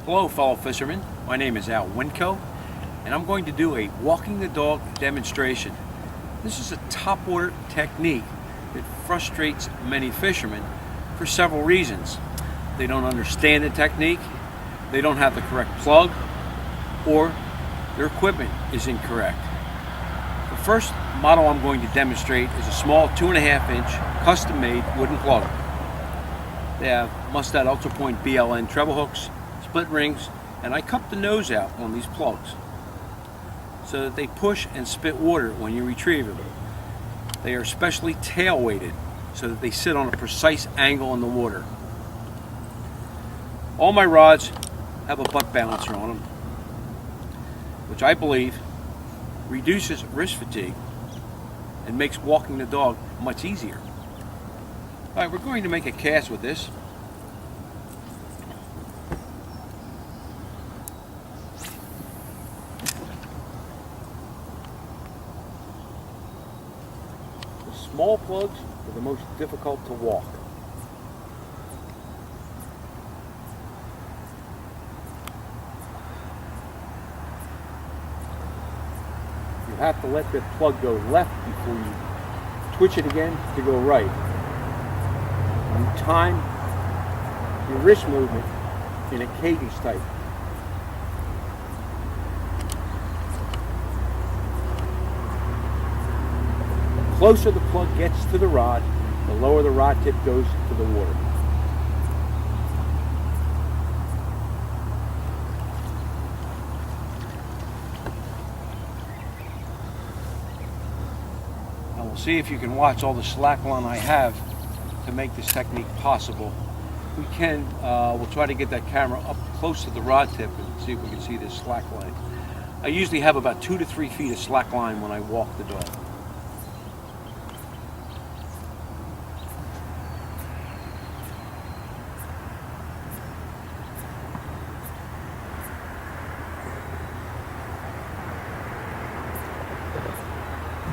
Hello fellow fishermen, my name is Winco and I'm going to do a walking the dog demonstration. This is a topwater technique that frustrates many fishermen for several reasons. They don't understand the technique, they don't have the correct plug, or their equipment is incorrect. The first model I'm going to demonstrate is a small 2.5-inch custom-made wooden plug. They have Mustad Ultra Point BLN treble hooks, split rings, and I cup the nose out on these plugs so that they push and spit water when you retrieve them. They are specially tail weighted so that they sit on a precise angle in the water. All my rods have a butt balancer on them, which I believe reduces wrist fatigue and makes walking the dog much easier. Alright, we're going to make a cast with this. The small plugs are the most difficult to walk. You have to let the plug go left before you twitch it again to go right. You time your wrist movement in a cadence type. The closer the plug gets to the rod, the lower the rod tip goes to the water. Now we'll see if you can watch all the slack line I have to make this technique possible. If we can, we'll try to get that camera up close to the rod tip and see if we can see this slack line. I usually have about 2 to 3 feet of slack line when I walk the dog.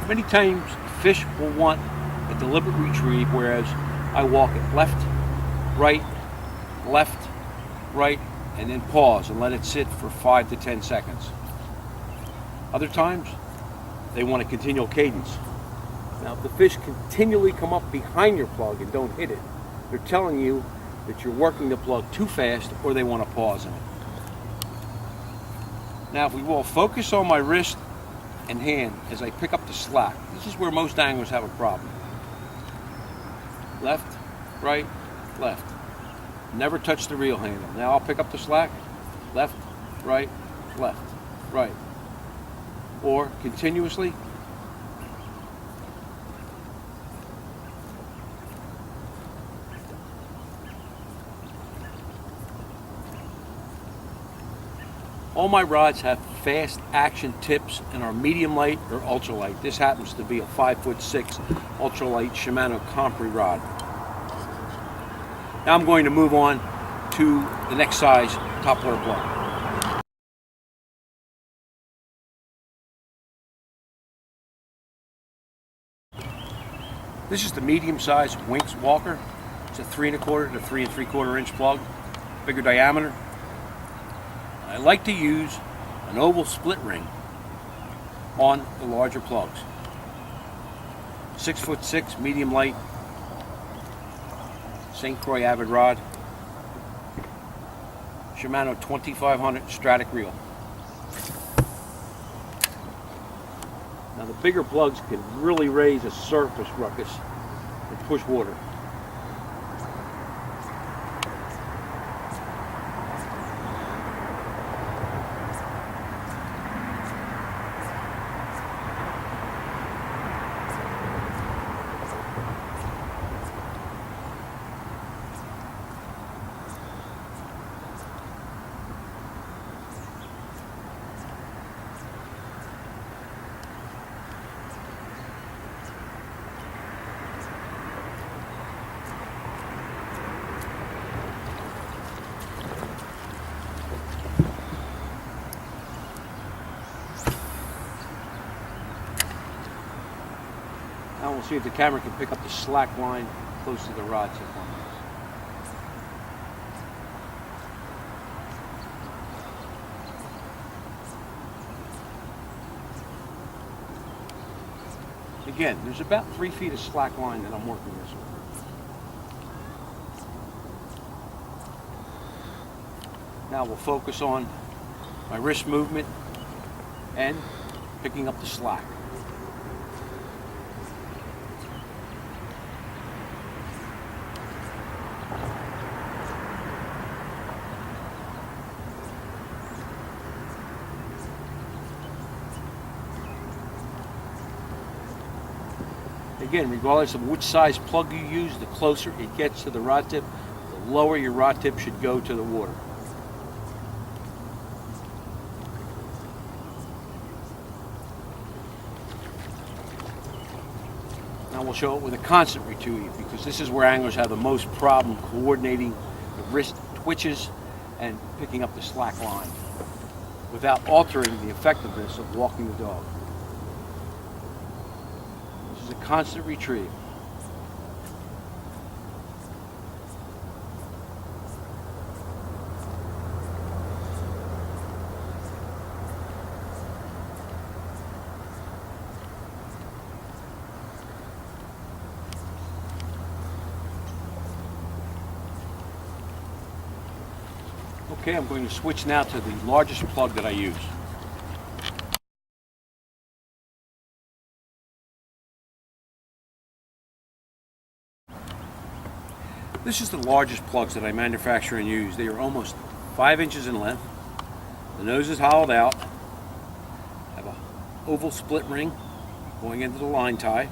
Many times fish will want a deliberate retrieve, whereas I walk it left, right, and then pause and let it sit for 5 to 10 seconds. Other times, they want a continual cadence. Now, if the fish continually come up behind your plug and don't hit it, they're telling you that you're working the plug too fast or they want to pause on it. Now, if we will focus on my wrist and hand as I pick up the slack. This is where most anglers have a problem. Left, right, left. Never touch the reel handle. Now I'll pick up the slack. Left, right, right. Or continuously. All my rods have fast action tips and are medium light or ultralight. This happens to be a 5'6" ultralight Shimano Compre rod. Now I'm going to move on to the next size topwater plug. This is the medium size Winco walker. It's a 3¼ to 3 3/4 inch plug, bigger diameter. I like to use an oval split ring on the larger plugs. 6'6" medium light St. Croix Avid rod, Shimano 2500 Stratic reel. Now the bigger plugs can really raise a surface ruckus and push water. Now we'll see if the camera can pick up the slack line close to the rod tip on this. Again, there's about 3 feet of slack line that I'm working this with. Now we'll focus on my wrist movement and picking up the slack. Again, regardless of which size plug you use, the closer it gets to the rod tip, the lower your rod tip should go to the water. Now we'll show it with a constant retrieve, because this is where anglers have the most problem coordinating the wrist twitches and picking up the slack line without altering the effectiveness of walking the dog. This is a constant retrieve. Okay, I'm going to switch now to the largest plug that I use. This is the largest plugs that I manufacture and use. They are almost 5 inches in length. The nose is hollowed out. I have an oval split ring going into the line tie.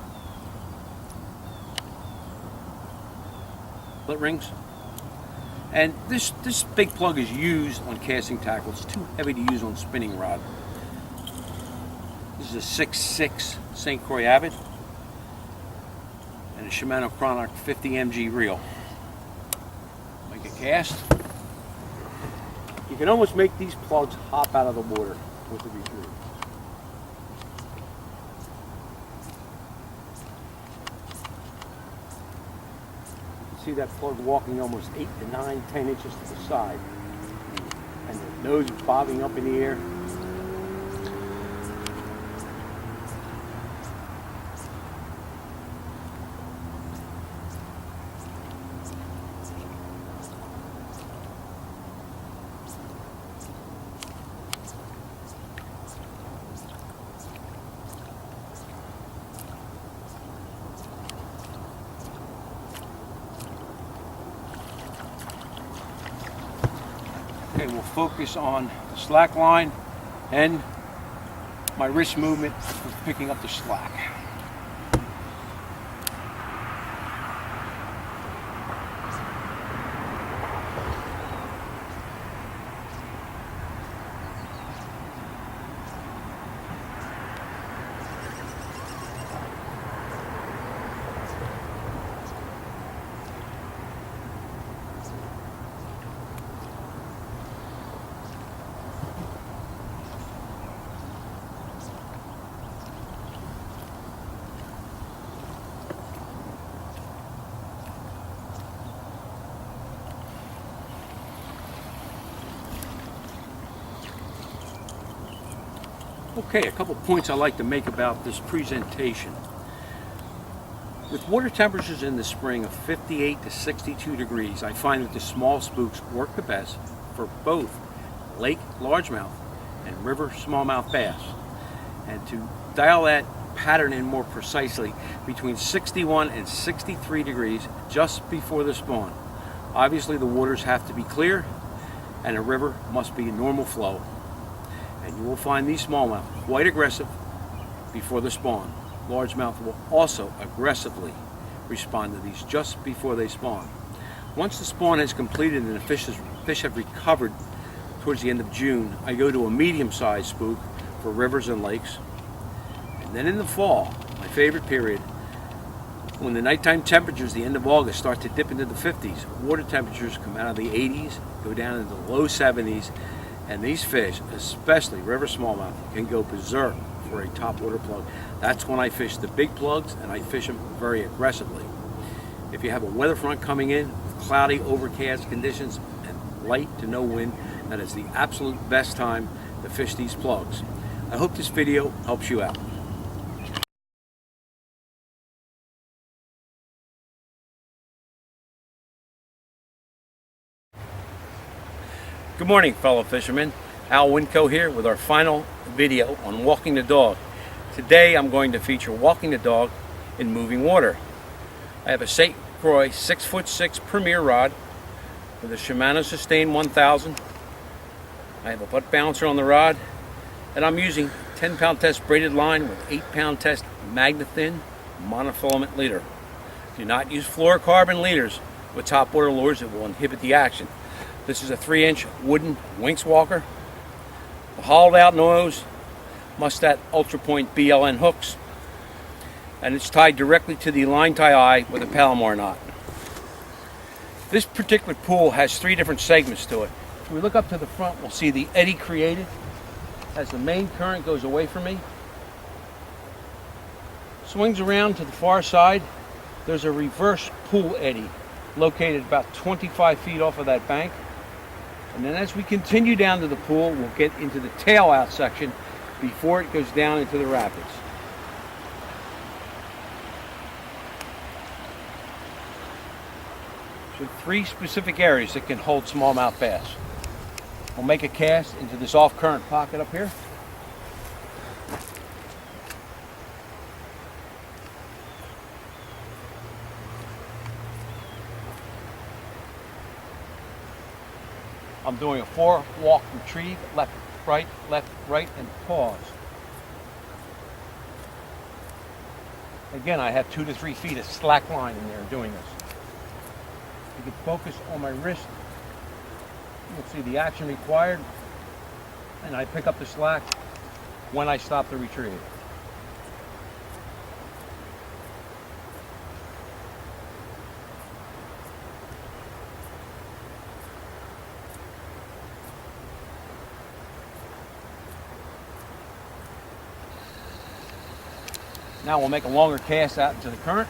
Split rings. And this big plug is used on casting tackle. It's too heavy to use on spinning rod. This is a 6.6 St. Croix Avid and a Shimano Chronoc 50 mg reel. Make a cast. You can almost make these plugs hop out of the water with the retrieve. See that plug walking almost 8 to 9, 10 inches to the side. And the nose is bobbing up in the air. Okay, we'll focus on the slack line and my wrist movement with picking up the slack. Okay, a couple points I like to make about this presentation. With water temperatures in the spring of 58 to 62 degrees, I find that the small spooks work the best for both lake largemouth and river smallmouth bass. And to dial that pattern in more precisely, between 61 and 63 degrees just before the spawn. Obviously the waters have to be clear and the river must be normal flow. And you will find these smallmouth quite aggressive before the spawn. Largemouth will also aggressively respond to these just before they spawn. Once the spawn has completed and the fish have recovered towards the end of June, I go to a medium-sized spook for rivers and lakes. And then in the fall, my favorite period, when the nighttime temperatures, the end of August, start to dip into the 50s, water temperatures come out of the 80s, go down into the low 70s, and these fish, especially river smallmouth, can go berserk for a top water plug. That's when I fish the big plugs, and I fish them very aggressively. If you have a weather front coming in with cloudy, overcast conditions and light to no wind, that is the absolute best time to fish these plugs. I hope this video helps you out. Good morning, fellow fishermen. Al Winco here with our final video on walking the dog. Today I'm going to feature walking the dog in moving water. I have a St. Croix 6'6" Premier rod with a Shimano Sustain 1000. I have a butt bouncer on the rod, and I'm using 10-pound test braided line with 8-pound test Magnathin monofilament leader. Do not use fluorocarbon leaders with topwater lures. It will inhibit the action. This is a 3-inch wooden Winx walker. The hollowed out nose, Mustat Ultra Point BLN hooks, and it's tied directly to the line tie eye with a Palomar knot. This particular pool has 3 different segments to it. If we look up to the front, we'll see the eddy created as the main current goes away from me. Swings around to the far side. There's a reverse pool eddy located about 25 feet off of that bank. And then as we continue down to the pool, we'll get into the tail out section before it goes down into the rapids. So 3 specific areas that can hold smallmouth bass. We'll make a cast into this off-current pocket up here. I'm doing a 4-walk retrieve, left, right, and pause. Again, I have 2 to 3 feet of slack line in there doing this. You can focus on my wrist. You'll see the action required, and I pick up the slack when I stop the retrieve. Now we'll make a longer cast out into the current.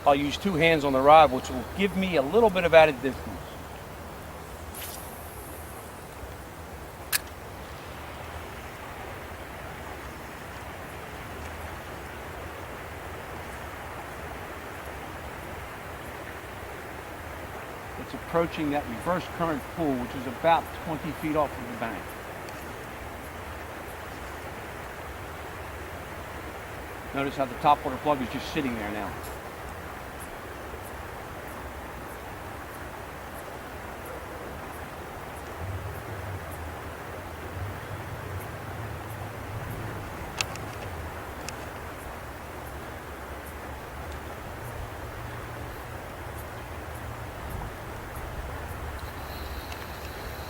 I'll use 2 hands on the rod, which will give me a little bit of added distance. It's approaching that reverse current pool, which is about 20 feet off of the bank. Notice how the topwater plug is just sitting there now.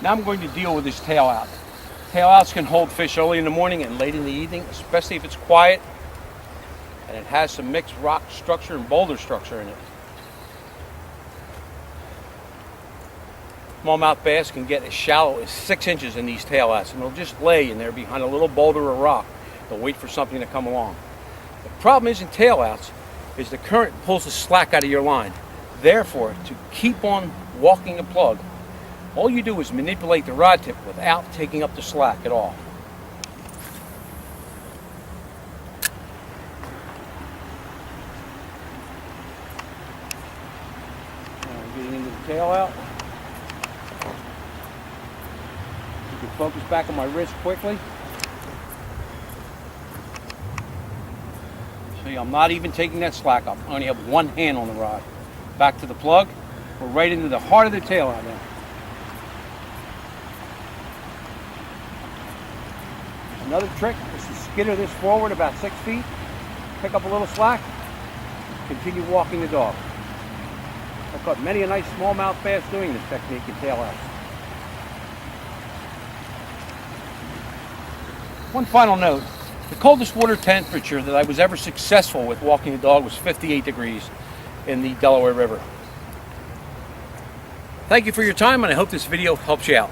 Now I'm going to deal with this tail out. Tail outs can hold fish early in the morning and late in the evening, especially if it's quiet and it has some mixed rock structure and boulder structure in it. Smallmouth bass can get as shallow as 6 inches in these tail outs, and they'll just lay in there behind a little boulder or rock. They'll wait for something to come along. The problem is in tail outs is the current pulls the slack out of your line. Therefore, to keep on walking the plug, all you do is manipulate the rod tip without taking up the slack at all. Getting into the tail out. You can focus back on my wrist quickly. See, I'm not even taking that slack up. I only have 1 hand on the rod. Back to the plug. We're right into the heart of the tail out now. Another trick is to skitter this forward about 6 feet, pick up a little slack, continue walking the dog. I've caught many a nice smallmouth bass doing this technique in tail outs. One final note, the coldest water temperature that I was ever successful with walking the dog was 58 degrees in the Delaware River. Thank you for your time, and I hope this video helps you out.